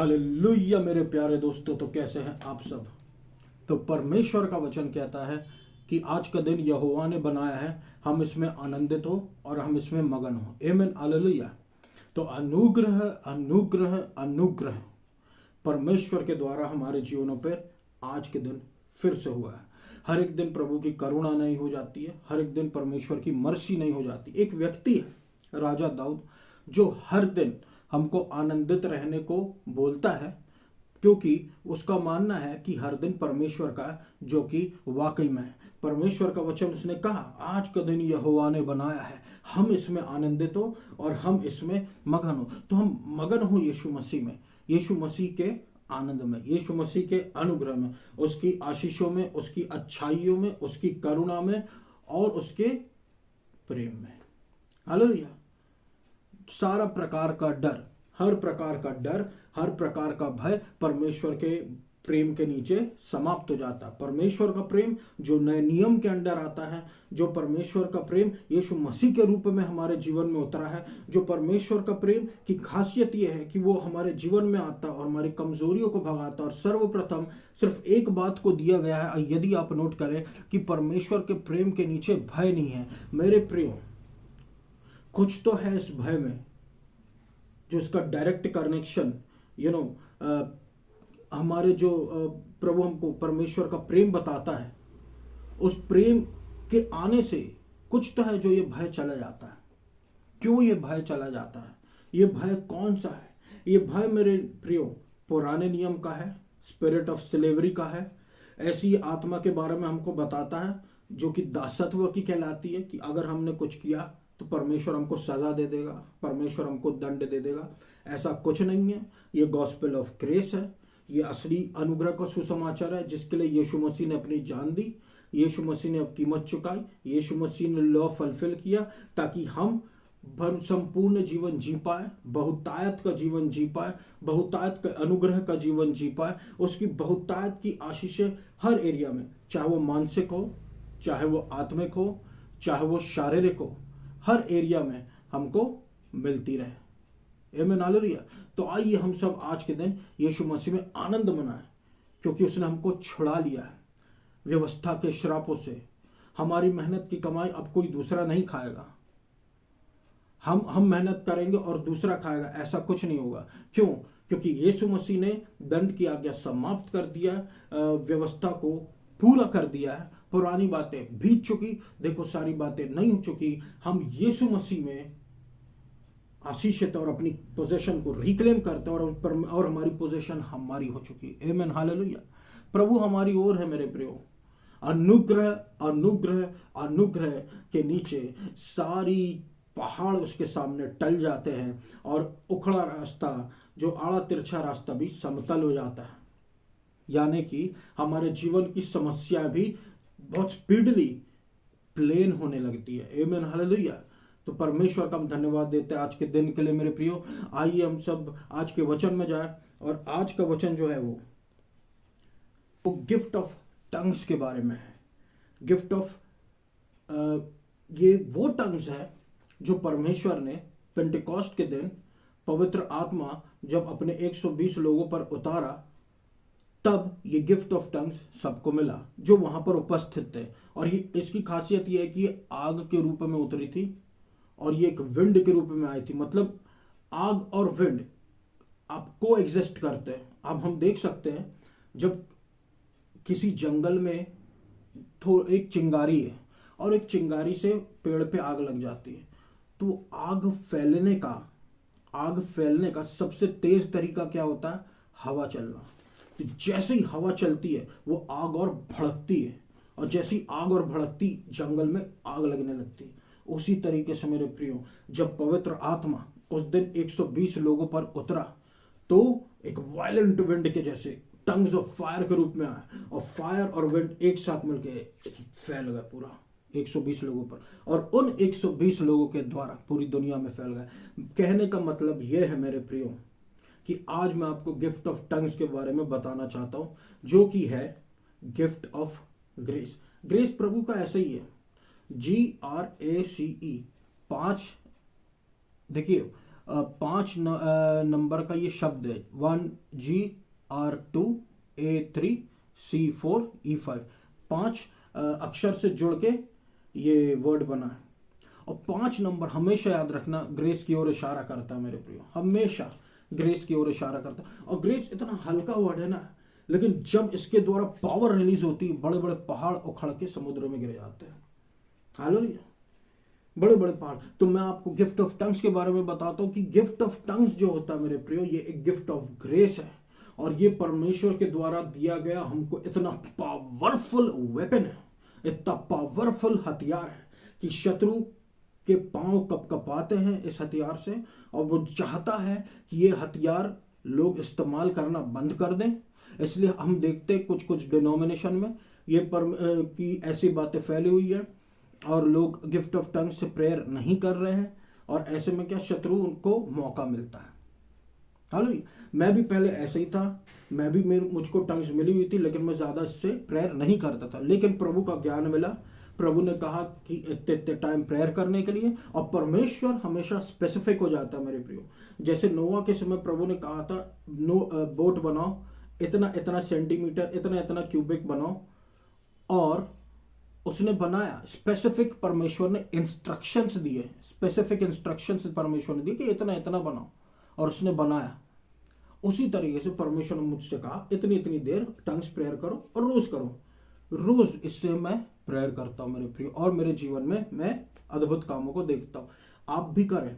Hallelujah मेरे प्यारे दोस्तों, तो कैसे हैं आप सब। तो परमेश्वर का वचन कहता है कि आज का दिन यहोवा ने बनाया है, हम इसमें आनंदित हो और हम इसमें मगन हो। आमीन, हालेलुया। तो अनुग्रह अनुग्रह अनुग्रह परमेश्वर के द्वारा हमारे जीवनों पर आज के दिन फिर से हुआ है। हर एक दिन प्रभु की करुणा नहीं हो जाती है, हर एक दिन परमेश्वर की मर्सी नहीं हो जाती। एक व्यक्ति है राजा दाऊद, जो हर दिन हमको आनंदित रहने को बोलता है, क्योंकि उसका मानना है कि हर दिन परमेश्वर का, जो कि वाकई में है। परमेश्वर का वचन उसने कहा, आज का दिन यहोवा ने बनाया है, हम इसमें आनंदित हो और हम इसमें मगन हो। तो हम मगन हो यीशु मसीह में, यीशु मसीह के आनंद में, यीशु मसीह के अनुग्रह में, उसकी आशीषों में, उसकी अच्छाइयों में, उसकी करुणा में और उसके प्रेम में। हालेलुया। सारा प्रकार का डर, हर प्रकार का डर, हर प्रकार का भय परमेश्वर के प्रेम के नीचे समाप्त हो जाता है। परमेश्वर का प्रेम जो नए नियम के अंडर आता है, जो परमेश्वर का प्रेम यीशु मसीह के रूप में हमारे जीवन में उतरा है, जो परमेश्वर का प्रेम की खासियत यह है कि वो हमारे जीवन में आता और हमारी कमजोरियों को भगाता। और सर्वप्रथम सिर्फ एक बात को दिया गया है, यदि आप नोट करें, कि परमेश्वर के प्रेम के नीचे भय नहीं है। मेरे प्रियो, कुछ तो है इस भय में जो इसका डायरेक्ट कनेक्शन हमारे जो प्रभु हमको परमेश्वर का प्रेम बताता है, उस प्रेम के आने से कुछ तो है जो ये भय चला जाता है। क्यों ये भय चला जाता है? ये भय कौन सा है? ये भय मेरे प्रियो पुराने नियम का है, स्पिरिट ऑफ स्लेवरी का है। ऐसी आत्मा के बारे में हमको बताता है जो कि दासत्व की कहलाती है, कि अगर हमने कुछ किया तो परमेश्वर हमको सजा दे देगा, परमेश्वर हमको दंड दे देगा। ऐसा कुछ नहीं है। ये गॉस्पेल ऑफ ग्रेस है, ये असली अनुग्रह का सुसमाचार है, जिसके लिए यीशु मसीह ने अपनी जान दी, यीशु मसीह ने अब कीमत चुकाई, यीशु मसीह ने लॉ फुलफिल किया, ताकि हम संपूर्ण जीवन जी पाए, बहुतायत का जीवन जी पाए, बहुतायत का अनुग्रह का जीवन जी पाए। उसकी बहुतायत की आशीषें हर एरिया में, चाहे वो मानसिक हो, चाहे वो आत्मिक हो, चाहे वो शारीरिक हो, हर एरिया में हमको मिलती रहे। आमीन, हालेलुया। तो आइए हम सब आज के दिन यीशु मसीह में आनंद मनाएं, क्योंकि उसने हमको छुड़ा लिया है व्यवस्था के श्रापों से। हमारी मेहनत की कमाई अब कोई दूसरा नहीं खाएगा। हम मेहनत करेंगे और दूसरा खाएगा, ऐसा कुछ नहीं होगा। क्यों? क्योंकि यीशु मसीह ने दंड की आज्ञा समाप्त कर दिया, व्यवस्था को पूरा कर दिया है। पुरानी बातें बीत चुकी, देखो सारी बातें नई हो चुकी। हम यीशु मसीह में आशीषित और अपनी पोजीशन को रिक्लेम करते हैं, और हमारी पोजीशन हमारी हो चुकी है। आमीन, हालेलुया। प्रभु हमारी ओर है मेरे प्रियो। अनुग्रह अनुग्रह अनुग्रह के नीचे सारी पहाड़ उसके सामने टल जाते हैं, और उखड़ा रास्ता, जो आड़ा तिरछा रास्ता भी समतल हो जाता है। यानी कि हमारे जीवन की समस्या भी बहुत स्पीडली प्लेन होने लगती है। आमीन, हालेलुया। तो परमेश्वर का हम धन्यवाद देते हैं आज के दिन के लिए मेरे प्रियो। आइए हम सब आज के वचन में जाए, और आज का वचन जो है वो गिफ्ट ऑफ टंग्स के बारे में है। गिफ्ट ऑफ ये वो टंग्स है जो परमेश्वर ने पेंटिकॉस्ट के दिन पवित्र आत्मा जब अपने 120 लोगों पर उतारा, तब ये गिफ्ट ऑफ टंग्स सबको मिला जो वहां पर उपस्थित थे। और ये इसकी खासियत ये है कि ये आग के रूप में उतरी थी, और ये एक विंड के रूप में आई थी। मतलब आग और विंड आप को एग्जिस्ट करते हैं। अब हम देख सकते हैं, जब किसी जंगल में एक चिंगारी है, और एक चिंगारी से पेड़ पे आग लग जाती है, तो आग फैलने का सबसे तेज तरीका क्या होता है? हवा चलना। तो जैसे ही हवा चलती है वो आग और भड़कती है, और जैसी आग और भड़कती, जंगल में आग लगने लगती है। उसी तरीके से मेरे प्रियो, जब पवित्र आत्मा उस दिन 120 लोगों पर उतरा, तो एक वायलेंट विंड के जैसे टंग्स ऑफ फायर के रूप में आया, और फायर और विंड एक साथ मिलके फैल गया पूरा 120 लोगों पर, और उन 120 लोगों के द्वारा पूरी दुनिया में फैल गया। कहने का मतलब यह है मेरे प्रियो, कि आज मैं आपको गिफ्ट ऑफ टंग्स के बारे में बताना चाहता हूं, जो कि है गिफ्ट ऑफ ग्रेस। ग्रेस प्रभु का ऐसे ही है, GRACE 5। देखिए, नंबर का ये शब्द है 1GR2A3C4E5, 5 अक्षर से जुड़ के ये वर्ड बना है। और 5 नंबर हमेशा याद रखना ग्रेस की ओर इशारा करता है मेरे प्रियो, हमेशा ग्रेस की ओर इशारा करता है। और ग्रेस इतना हल्का वर्ड है ना, लेकिन जब इसके द्वारा पावर रिलीज होती है, बड़े बड़े पहाड़ उखड़ के समुद्र में गिर जाते हैं। हालेलुया, बड़े बड़े पहाड़। तो मैं आपको गिफ्ट ऑफ टंग्स के बारे में बताता हूँ कि गिफ्ट ऑफ टंग्स जो होता है मेरे प्रियो, ये एक गिफ्ट ऑफ ग्रेस है। और ये परमेश्वर के द्वारा दिया गया हमको इतना पावरफुल वेपन है, इतना पावरफुल हथियार है कि शत्रु के पांव कपकपाते हैं इस हथियार से। और वो चाहता है कि ये हथियार लोग इस्तेमाल करना बंद कर दें। इसलिए हम देखते हैं कुछ कुछ डिनोमिनेशन में ये कि ऐसी बातें फैली हुई है और लोग गिफ्ट ऑफ टंग से प्रेयर नहीं कर रहे हैं। और ऐसे में क्या, शत्रु उनको मौका मिलता है। हालेलुया, मैं भी पहले ऐसे ही था, मैं भी मुझको टंग्स मिली हुई थी, लेकिन मैं ज़्यादा इससे प्रेयर नहीं करता था। लेकिन प्रभु का ज्ञान मिला, प्रभु ने कहा कि इतने टाइम प्रेयर करने के लिए। और परमेश्वर हमेशा स्पेसिफिक हो जाता है मेरे प्रियो। जैसे नोआ के समय प्रभु ने कहा था बोट बनाओ, इतना इतना सेंटीमीटर, इतना इतना क्यूबिक बनाओ, और उसने बनाया। स्पेसिफिक परमेश्वर ने इंस्ट्रक्शंस दिए, स्पेसिफिक इंस्ट्रक्शंस परमेश्वर ने दिए कि इतना इतना बनाओ, और उसने बनाया। उसी तरीके से परमेश्वर ने मुझसे कहा इतनी इतनी देर टंग्स प्रेयर करो और रोज करो। रोज इससे मैं प्रेयर करता हूं मेरे प्रिय, और मेरे जीवन में मैं अद्भुत कामों को देखता हूं। आप भी करें।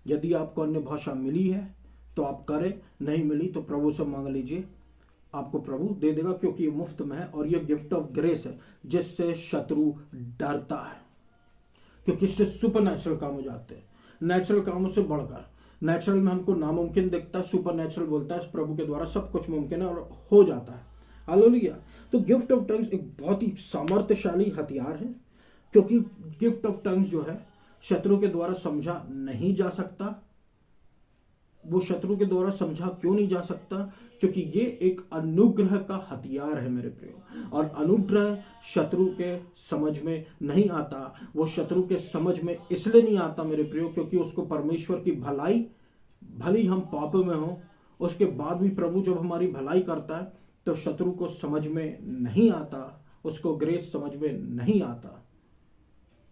यदि आपको अन्य भाषा मिली है तो आप करें, नहीं मिली तो प्रभु से मांग लीजिए, आपको प्रभु दे देगा, क्योंकि ये मुफ्त में है। और ये गिफ्ट ऑफ ग्रेस है जिससे शत्रु डरता है, क्योंकि इससे सुपर नेचुरल काम हो जाते हैं। नेचुरल कामों से बढ़कर, नेचुरल में हमको नामुमकिन दिखता है, सुपर नेचुरल बोलता है प्रभु के द्वारा सब कुछ मुमकिन है और हो जाता है। हालेलुया। तो गिफ्ट ऑफ टंग्स एक बहुत ही सामर्थ्यशाली हथियार है, क्योंकि गिफ्ट ऑफ टंग्स जो है शत्रु के द्वारा समझा नहीं जा सकता। वो शत्रु के द्वारा समझा क्यों नहीं जा सकता? क्योंकि ये एक अनुग्रह का हथियार है मेरे प्रियो। और अनुग्रह शत्रु के समझ में नहीं आता। वो शत्रु के समझ में इसलिए नहीं आता मेरे प्रियो, क्योंकि उसको परमेश्वर की भलाई, भली हम पाप में हो उसके बाद भी प्रभु जब हमारी भलाई करता है तो शत्रु को समझ में नहीं आता, उसको ग्रेस समझ में नहीं आता।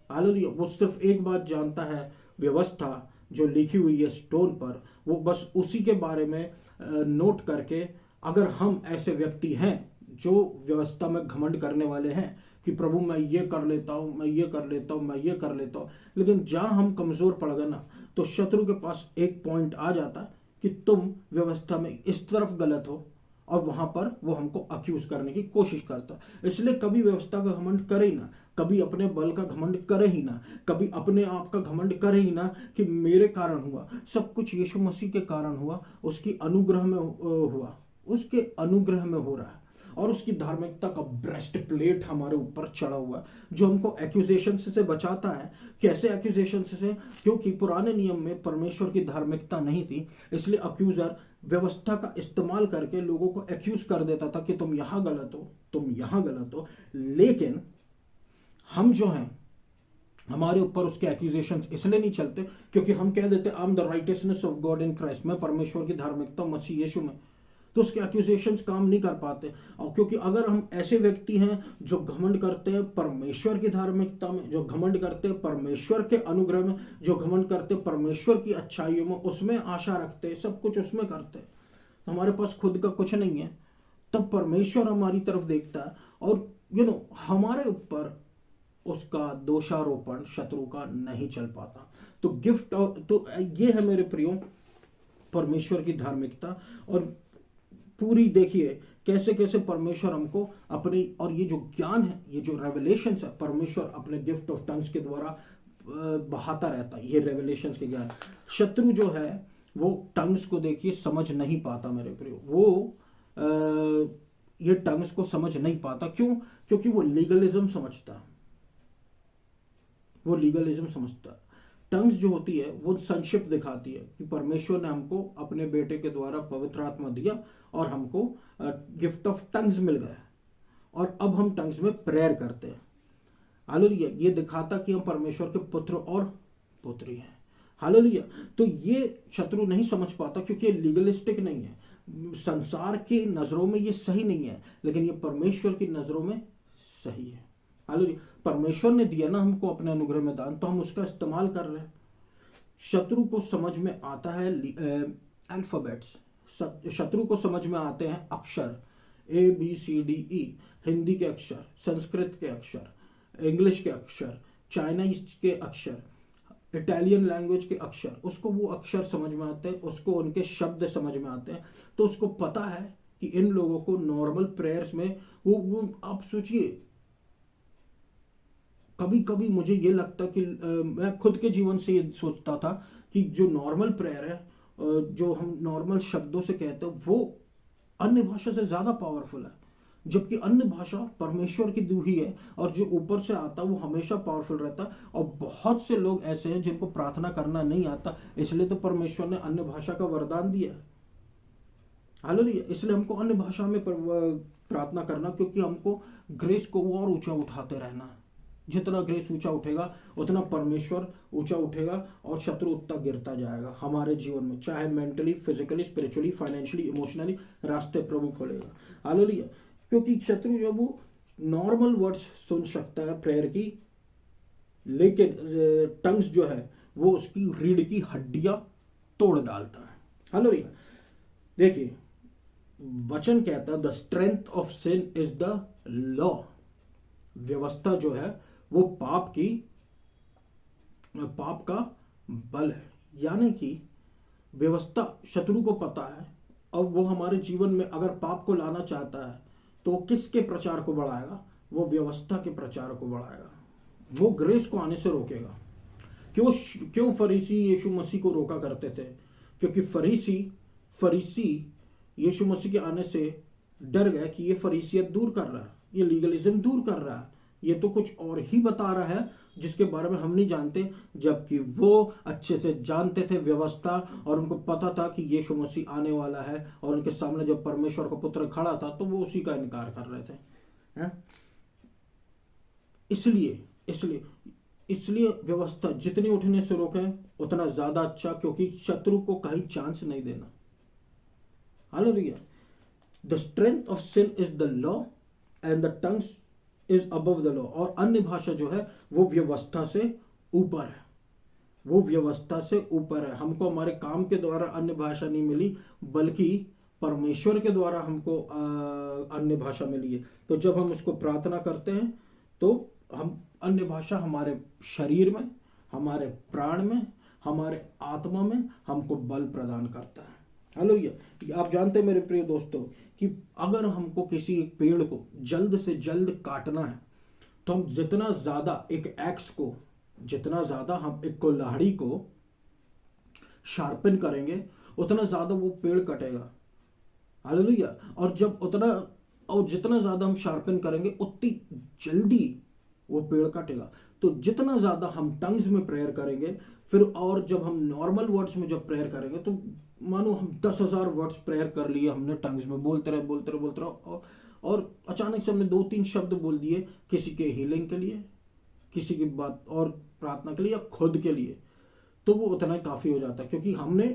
हालेलुया। वो सिर्फ एक बात जानता है, व्यवस्था जो लिखी हुई है स्टोन पर, वो बस उसी के बारे में नोट करके, अगर हम ऐसे व्यक्ति हैं जो व्यवस्था में घमंड करने वाले हैं कि प्रभु मैं ये कर लेता हूँ, मैं ये कर लेता हूँ, मैं ये कर लेता हूँ, लेकिन जहाँ हम कमज़ोर पड़ गए ना, तो शत्रु के पास एक पॉइंट आ जाता है कि तुम व्यवस्था में इस तरफ गलत हो, और वहां पर वो हमको अक्यूज करने की कोशिश करता है। इसलिए कभी व्यवस्था का घमंड करे ही ना, कभी अपने बल का घमंड करे ही ना, कभी अपने आप का घमंड करे ही ना कि मेरे कारण हुआ, सब कुछ यीशु मसीह के कारण हुआ, उसकी अनुग्रह में हुआ, उसके अनुग्रह में हो रहा है। और उसकी धार्मिकता का ब्रेस्ट प्लेट हमारे ऊपर चढ़ा हुआ है, जो हमको एक्यूजेशन से बचाता है। कैसे एक्यूजेशन से? क्योंकि पुराने नियम में परमेश्वर की धार्मिकता नहीं थी, इसलिए अक्यूजर व्यवस्था का इस्तेमाल करके लोगों को एक्यूज कर देता था कि तुम यहां गलत हो, तुम यहां गलत हो। लेकिन हम जो हैं, हमारे ऊपर उसके एक्यूजेशंस इसलिए नहीं चलते क्योंकि हम कह देते I am the righteousness of God in Christ, मैं परमेश्वर की धार्मिकता मसीह यीशु में, तो उसके एक्यूजेशंस काम नहीं कर पाते। और क्योंकि अगर हम ऐसे व्यक्ति हैं जो घमंड करते हैं परमेश्वर की धार्मिकता में, जो घमंड करते हैं परमेश्वर के अनुग्रह में, जो घमंड करते हैं परमेश्वर की अच्छाइयों में, उसमें आशा रखते हैं, सब कुछ उसमें करते हैं, हमारे पास खुद का कुछ नहीं है, तब परमेश्वर हमारी तरफ देखता है और हमारे ऊपर उसका दोषारोपण शत्रु का नहीं चल पाता। तो गिफ्ट, तो ये है मेरे प्रियो परमेश्वर की धार्मिकता। और पूरी देखिए कैसे कैसे परमेश्वर हमको अपनी, और ये जो ज्ञान है, ये जो रेवलेशन है, परमेश्वर अपने गिफ्ट ऑफ टंग्स के द्वारा बहाता रहता है। ये रेवलेशन के ज्ञान शत्रु जो है वो टंग्स को देखिए समझ नहीं पाता मेरे प्रियो, वो ये टंग्स को समझ नहीं पाता। क्यों? क्योंकि वो लीगलिज्म समझता है, वो लीगलिज्म समझता है। टंग्स जो होती है वो संक्षिप्त दिखाती है कि परमेश्वर ने हमको अपने बेटे के द्वारा पवित्र आत्मा दिया और हमको गिफ्ट ऑफ टंग्स मिल गया, और अब हम टंग्स में प्रेयर करते हैं। हालेलुया। ये दिखाता कि हम परमेश्वर के पुत्र और पुत्री हैं। हालेलुया। तो ये शत्रु नहीं समझ पाता क्योंकि ये लीगलिस्टिक नहीं है, संसार की नजरों में ये सही नहीं है, लेकिन ये परमेश्वर की नजरों में सही है। हालेलुया। परमेश्वर ने दिया ना हमको अपने अनुग्रह में दान, तो हम उसका इस्तेमाल कर रहे हैं। शत्रु को समझ में आता है अल्फाबेट्स, शत्रु को समझ में आते हैं अक्षर ABCDE, हिंदी के अक्षर, संस्कृत के अक्षर, इंग्लिश के अक्षर, चाइनीज के अक्षर, इटालियन लैंग्वेज के अक्षर, उसको वो अक्षर समझ में आते हैं, उसको उनके शब्द समझ में आते हैं। तो उसको पता है कि इन लोगों को नॉर्मल प्रेयर्स में वो आप सोचिए, कभी कभी मुझे ये लगता कि मैं खुद के जीवन से ये सोचता था कि जो नॉर्मल प्रेयर है, जो हम नॉर्मल शब्दों से कहते हैं, वो अन्य भाषा से ज़्यादा पावरफुल है। जबकि अन्य भाषा परमेश्वर की दी हुई है, और जो ऊपर से आता है वो हमेशा पावरफुल रहता है। और बहुत से लोग ऐसे हैं जिनको प्रार्थना करना नहीं आता, इसलिए तो परमेश्वर ने अन्य भाषा का वरदान दिया। हालेलुया। इसलिए हमको अन्य भाषा में प्रार्थना करना, क्योंकि हमको ग्रेस को और ऊंचा उठाते रहना है। जितना ग्रेस ऊंचा उठेगा उतना परमेश्वर ऊंचा उठेगा, और शत्रु उतना गिरता जाएगा हमारे जीवन में, चाहे mentally, physically, spiritually, financially, emotionally रास्ते प्रभु खोलेगा। हालेलुया। क्योंकि शत्रु जब वो नॉर्मल वर्ड्स सुन सकता है प्रेयर की, लेकिन टंग्स जो है वो उसकी रीढ़ की हड्डियां तोड़ डालता है। हालेलुया। देखिए, वचन कहता है the strength of sin is the law. व्यवस्था जो है वो पाप का बल है। यानी कि व्यवस्था शत्रु को पता है, और वो हमारे जीवन में अगर पाप को लाना चाहता है तो वो किसके प्रचार को बढ़ाएगा? वो व्यवस्था के प्रचार को बढ़ाएगा, वो ग्रेस को आने से रोकेगा। क्यों फरीसी यीशु मसीह को रोका करते थे? क्योंकि फरीसी यीशु मसीह के आने से डर गए कि ये फरीसियत दूर कर रहा है, ये लीगलिज्म दूर कर रहा है, ये तो कुछ और ही बता रहा है जिसके बारे में हम नहीं जानते। जबकि वो अच्छे से जानते थे व्यवस्था, और उनको पता था कि यीशु मसीह आने वाला है, और उनके सामने जब परमेश्वर का पुत्र खड़ा था तो वो उसी का इनकार कर रहे थे। हैं? इसलिए व्यवस्था जितनी उठने से रोके उतना ज्यादा अच्छा, क्योंकि शत्रु को कहीं चांस नहीं देना। Hallelujah. The strength of sin is the law and the tongues is above the law. और अन्य भाषा जो है वो व्यवस्था से ऊपर है, वो व्यवस्था से ऊपर है। हमको हमारे काम के द्वारा अन्य भाषा नहीं मिली, बल्कि परमेश्वर के द्वारा हमको अन्य भाषा मिली है। तो जब हम उसको प्रार्थना करते हैं तो हम अन्य भाषा हमारे शरीर में, हमारे प्राण में, हमारे आत्मा में हमको बल प्रदान करता है। हालेलुया। आप जानते हैं मेरे प्रिय दोस्तों कि अगर हमको किसी एक पेड़ को जल्द से जल्द काटना है, तो हम जितना ज्यादा जितना ज्यादा हम एक कुल्हाड़ी को शार्पन करेंगे, उतना ज्यादा वो पेड़ कटेगा। हालेलुया। और जितना ज्यादा हम शार्पन करेंगे उतनी जल्दी वो पेड़ कटेगा। तो जितना ज्यादा हम टंग्स में प्रेयर करेंगे, फिर और जब हम नॉर्मल वर्ड्स में जब प्रेयर करेंगे, तो मानो हम 10,000 वर्ड्स प्रेयर कर लिए हमने टंग्स में, बोलते रहे, और अचानक से हमने 2-3 शब्द बोल दिए किसी के हीलिंग के लिए, किसी की बात और प्रार्थना के लिए, या खुद के लिए, तो वो उतना ही काफी हो जाता है। क्योंकि हमने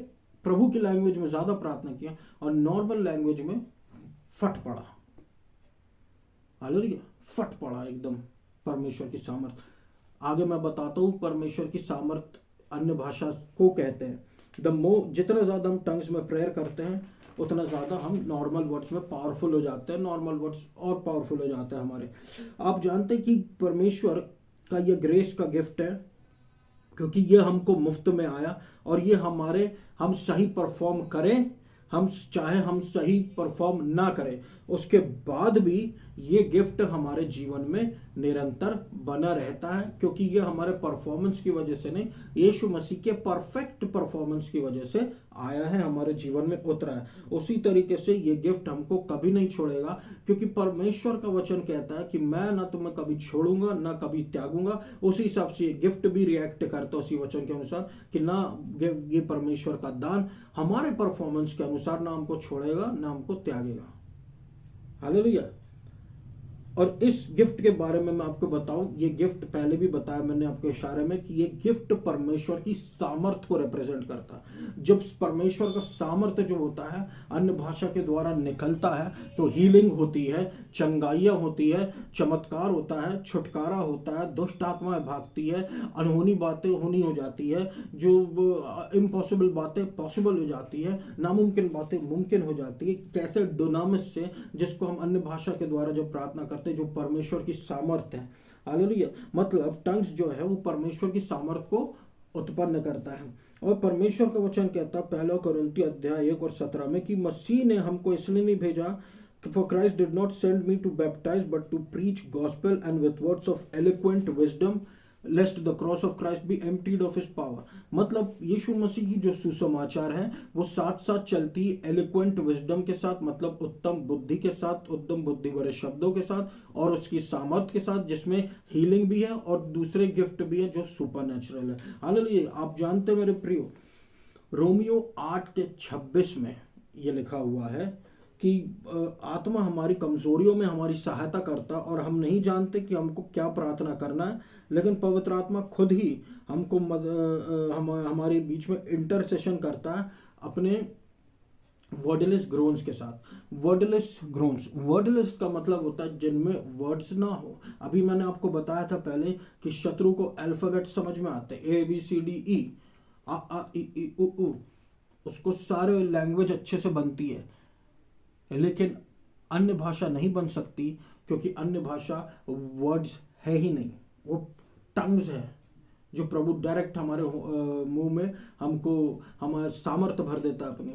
प्रभु की लैंग्वेज में ज्यादा प्रार्थना किया और नॉर्मल लैंग्वेज में फट पड़ा। हालेलुया। फट पड़ा एकदम परमेश्वर की सामर्थ। आगे मैं बताता हूँ परमेश्वर की सामर्थ अन्य भाषा को कहते हैं। जितना ज्यादा हम टंग्स में प्रेयर करते हैं, उतना ज्यादा हम नॉर्मल वर्ड्स में पावरफुल हो जाते हैं, नॉर्मल वर्ड्स और पावरफुल हो जाते हैं हमारे। आप जानते हैं कि परमेश्वर का ये ग्रेस का गिफ्ट है, क्योंकि ये हमको मुफ्त में आया, और ये हम सही परफॉर्म करें, हम सही परफॉर्म ना करें, उसके बाद भी ये गिफ्ट हमारे जीवन में निरंतर बना रहता है। क्योंकि ये हमारे परफॉर्मेंस की वजह से नहीं, यीशु मसीह के परफेक्ट परफॉर्मेंस की वजह से आया है, हमारे जीवन में उतरा है। उसी तरीके से ये गिफ्ट हमको कभी नहीं छोड़ेगा, क्योंकि परमेश्वर का वचन कहता है कि मैं ना तुम्हें कभी छोड़ूंगा ना कभी त्यागूंगा। उसी हिसाब से ये गिफ्ट भी रिएक्ट करता है उसी वचन के अनुसार, कि ना ये परमेश्वर का दान हमारे परफॉर्मेंस के अनुसार ना हमको छोड़ेगा ना हमको त्यागेगा। हालेलुया। और इस गिफ्ट के बारे में मैं आपको बताऊं, ये गिफ्ट पहले भी बताया मैंने आपके इशारे में कि ये गिफ्ट परमेश्वर की सामर्थ को रिप्रेजेंट करता है। जब परमेश्वर का सामर्थ जो होता है अन्य भाषा के द्वारा निकलता है तो हीलिंग होती है, चंगाइयाँ होती है, चमत्कार होता है, छुटकारा होता है, दुष्ट आत्माएं भागती है, अनहोनी बातें होनी हो जाती है, जो इम्पॉसिबल बातें पॉसिबल हो जाती है, नामुमकिन बातें मुमकिन हो जाती है। कैसे डोनामिस से, जिसको हम अन्य भाषा के द्वारा जब प्रार्थना करते हैं, जो परमेश्वर की सामर्थ है। हालेलुया। मतलब टंग्स जो है वो परमेश्वर की सामर्थ को उत्पन्न करता है। और परमेश्वर का वचन कहता है 1 अध्याय 1 और 17 में कि मसीह ने हमको इसलिए नहीं भेजा, for Christ did not send me to baptize but to preach gospel and with words of eloquent wisdom lest the cross of Christ be emptied of his power। मतलब यीशु मसीह की जो सुसमाचार है वो साथ साथ चलती एलिक्वेंट विजडम के साथ, मतलब उत्तम बुद्धि के साथ, उत्तम बुद्धि भरे शब्दों के साथ और उसकी सामर्थ के साथ, जिसमें हीलिंग भी है और दूसरे गिफ्ट भी है जो सुपर नेचुरल है। हालेलुया। आप जानते हैं मेरे प्रियो, रोमियो 8:26 में ये लिखा हुआ है कि आत्मा हमारी कमजोरियों में हमारी सहायता करता और हम नहीं जानते कि हमको क्या प्रार्थना करना है, लेकिन पवित्र आत्मा खुद ही हमको हमारे बीच में इंटरसेशन करता है अपने वर्डलेस ग्रोन्स के साथ। वर्डलेस ग्रोन्स, वर्डलेस का मतलब होता है जिनमें वर्ड्स ना हो। अभी मैंने आपको बताया था पहले कि शत्रु को अल्फाबेट समझ में आते, ABCDE, आ उसको सारे लैंग्वेज अच्छे से बनती है, लेकिन अन्य भाषा नहीं बन सकती क्योंकि अन्य भाषा वर्ड्स है ही नहीं, वो टंग्स है जो प्रभु डायरेक्ट हमारे मुंह में हमको हमारे सामर्थ्य भर देता है अपनी।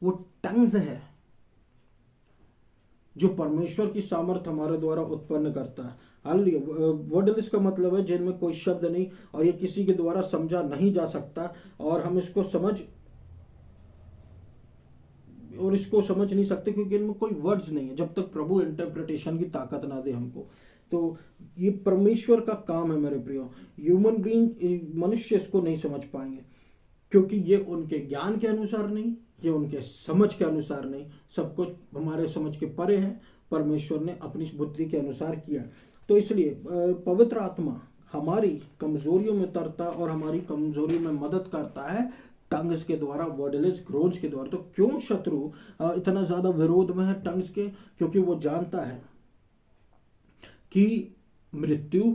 वो टंग्स है जो परमेश्वर की सामर्थ्य हमारे द्वारा उत्पन्न करता है। हालेलुया। वर्डलेस का मतलब है जिनमें कोई शब्द नहीं और ये किसी के द्वारा समझा नहीं जा सकता और हम इसको समझ नहीं सकते क्योंकि इनमें कोई वर्ड्स नहीं है जब तक प्रभु इंटरप्रिटेशन की ताकत ना दे हमको। तो ये परमेश्वर का काम है मेरे प्रियो। ह्यूमन बीइंग, मनुष्य इसको नहीं समझ पाएंगे क्योंकि ये उनके ज्ञान के अनुसार नहीं, ये उनके समझ के अनुसार नहीं, सब कुछ हमारे समझ के परे है, परमेश्वर ने अपनी बुद्धि के अनुसार किया। तो इसलिए पवित्र आत्मा हमारी कमजोरियों में उतरता और हमारी कमजोरी में मदद करता है टंग्स के द्वारा, वर्डलेस ग्रोन्स के द्वारा। तो क्यों शत्रु इतना ज्यादा विरोध में है टंग्स के? क्योंकि वो जानता है कि मृत्यु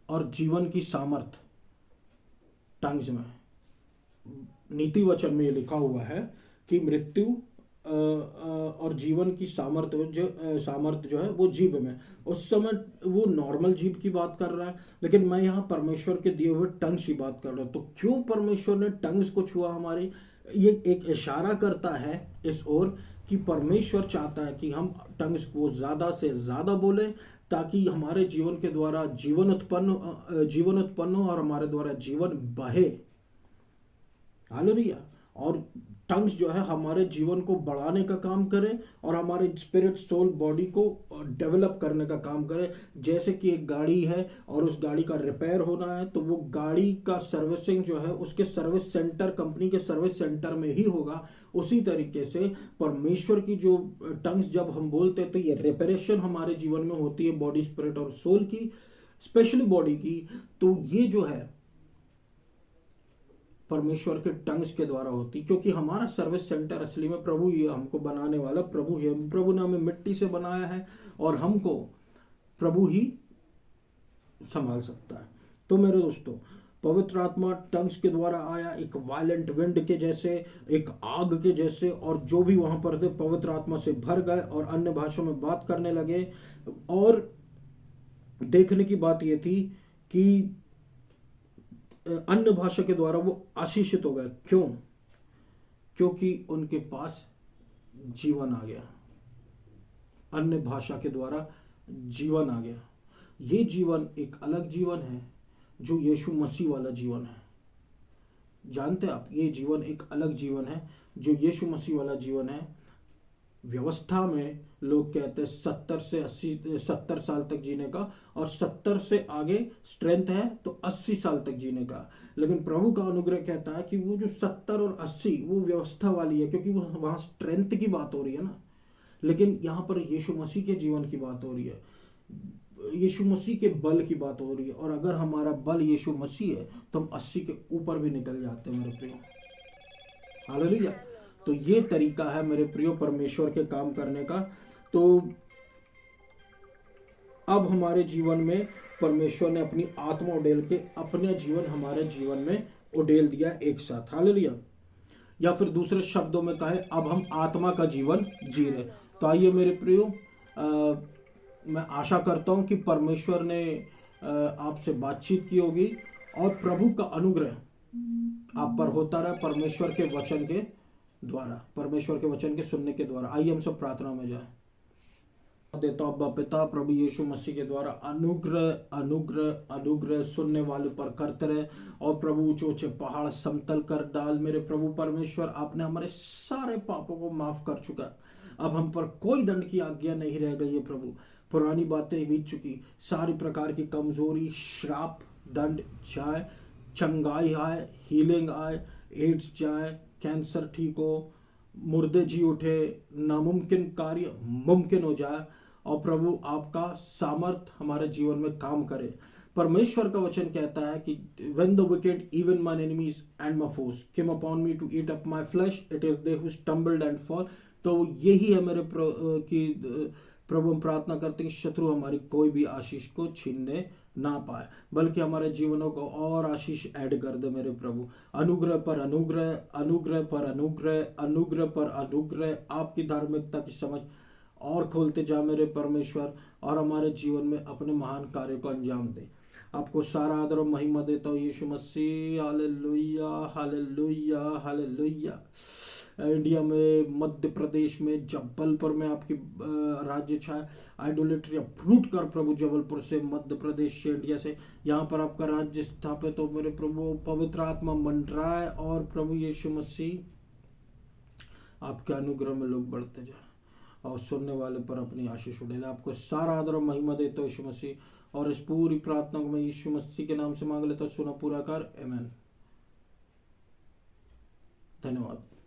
और जीवन की सामर्थ टंग्स में है। नीति वचन में ये लिखा हुआ है कि मृत्यु और जीवन की सामर्थ जो है वो जीभ में। उस समय वो नॉर्मल जीभ की बात कर रहा है, लेकिन मैं यहाँ परमेश्वर के दिए हुए टंग्स की बात कर रहा हूँ। तो क्यों परमेश्वर ने टंग्स को छुआ हमारी? ये एक इशारा करता है इस ओर कि परमेश्वर चाहता है कि हम टंग्स को ज्यादा से ज्यादा बोले ताकि हमारे जीवन के द्वारा जीवन उत्पन्न हो और हमारे द्वारा जीवन बहे। हालेलुया। और टंग्स जो है हमारे जीवन को बढ़ाने का काम करे और हमारे स्पिरिट, सोल, बॉडी को डेवलप करने का काम करे। जैसे कि एक गाड़ी है और उस गाड़ी का रिपेयर होना है तो वो गाड़ी का सर्विसिंग जो है उसके सर्विस सेंटर, कंपनी के सर्विस सेंटर में ही होगा। उसी तरीके से परमेश्वर की जो टंग्स जब हम बोलते हैं तो ये रिपेरेशन हमारे जीवन में होती है, बॉडी, स्पिरिट और सोल की, स्पेशली बॉडी की। तो ये जो है परमेश्वर के टंग्स के द्वारा होती, क्योंकि हमारा सर्विस सेंटर असली में प्रभु ही है, हमको बनाने वाला प्रभु ही है। प्रभु ने हमें मिट्टी से बनाया है और हमको प्रभु ही संभाल सकता है। तो मेरे दोस्तों, पवित्र आत्मा टंग्स के द्वारा आया, एक वायलेंट विंड के जैसे, एक आग के जैसे, और जो भी वहां पर थे पवित्र आत्मा से भर गए और अन्य भाषाओं में बात करने लगे। और देखने की बात यह थी कि अन्य भाषा के द्वारा वो आशीषित हो गए। क्यों? क्योंकि उनके पास जीवन आ गया, अन्य भाषा के द्वारा जीवन आ गया। ये जीवन एक अलग जीवन है जो यीशु मसीह वाला जीवन है। जानते आप, ये जीवन एक अलग जीवन है जो यीशु मसीह वाला जीवन है। व्यवस्था में लोग कहते हैं 70 साल तक जीने का, और 70 से आगे स्ट्रेंथ है तो 80 साल तक जीने का। लेकिन प्रभु का अनुग्रह कहता है कि वो जो 70 और 80 वो व्यवस्था वाली है, क्योंकि वो वहां स्ट्रेंथ की बात हो रही है ना। लेकिन यहाँ पर यीशु मसीह के जीवन की बात हो रही है। यीशु मसीह के बल की बात हो रही है, और अगर हमारा बल यीशु मसीह है तो हम 80 के ऊपर भी निकल जाते हैं मेरे प्रियो। हालेलुया। तो ये तरीका है मेरे प्रियो परमेश्वर के काम करने का। तो अब हमारे जीवन में परमेश्वर ने अपनी आत्मा उड़ेल के अपना जीवन हमारे जीवन में उड़ेल दिया एक साथ। हालेलुया। या फिर दूसरे शब्दों में कहें, अब हम आत्मा का जीवन जी रहे। तो आइए मेरे प्रियो, मैं आशा करता हूं कि परमेश्वर ने आपसे बातचीत की होगी और प्रभु का अनुग्रह आप पर होता रहा परमेश्वर के वचन के द्वारा, परमेश्वर के वचन के सुनने के द्वारा। आइए हम सब प्रार्थना में जाएं। देता अब्बा पिता, प्रभु यीशु मसीह के द्वारा अनुग्रह अनुग्रह अनुग्रह सुनने वाले पर करते रहे, और प्रभु ऊंचे ऊंचे पहाड़ समतल कर डाल। मेरे प्रभु परमेश्वर, आपने हमारे सारे पापों को माफ कर चुका है। अब हम पर कोई दंड की आज्ञा नहीं रह गई है प्रभु। पुरानी बातें बीत चुकी, सारी प्रकार की कमजोरी, श्राप, दंड जाए, चंगाई आए, हीलिंग आए, एड्स जाए, कैंसर ठीक हो, मुर्दे जी उठे, नामुमकिन कार्य मुमकिन हो जाए, और प्रभु आपका सामर्थ हमारे जीवन में काम करे। परमेश्वर का वचन कहता है कि when the wicked, even mine enemies and my foes came upon me to eat up my flesh, it is they who stumbled and fall। तो यही है मेरे प्रभु हम प्रार्थना करते हैं कि शत्रु हमारी कोई भी आशीष को छीनने ना पाए, बल्कि हमारे जीवनों को और आशीष ऐड कर दे मेरे प्रभु। अनुग्रह पर अनुग्रह, अनुग्रह पर अनुग्रह, अनुग्रह पर अनुग्रह, आपकी धार्मिकता की समझ और खोलते जा मेरे परमेश्वर, और हमारे जीवन में अपने महान कार्य को अंजाम दे। आपको सारा आदर और महिमा देता हूँ Yeshu Masih. Hallelujah hallelujah hallelujah. India में, मध्य प्रदेश में, जबलपुर में आपकी राज्य छाए। आइडोलेट्री अप्रूट कर प्रभु, जबलपुर से, मध्य प्रदेश से, इंडिया से, यहाँ पर आपका राज्य स्थापित हो मेरे प्रभु। पवित्र आत्मा मंडराए, और प्रभु यीशु मसीह आपके अनुग्रह में लोग बढ़ते जाए, और सुनने वाले पर अपनी आशीष उड़ेले। आपको सारा आदर और महिमा देता हूँ यीशु मसीह, और इस पूरी प्रार्थना को मैं यीशु मसीह के नाम से मांग लेता हूँ। सुना पूरा कर, आमीन। धन्यवाद।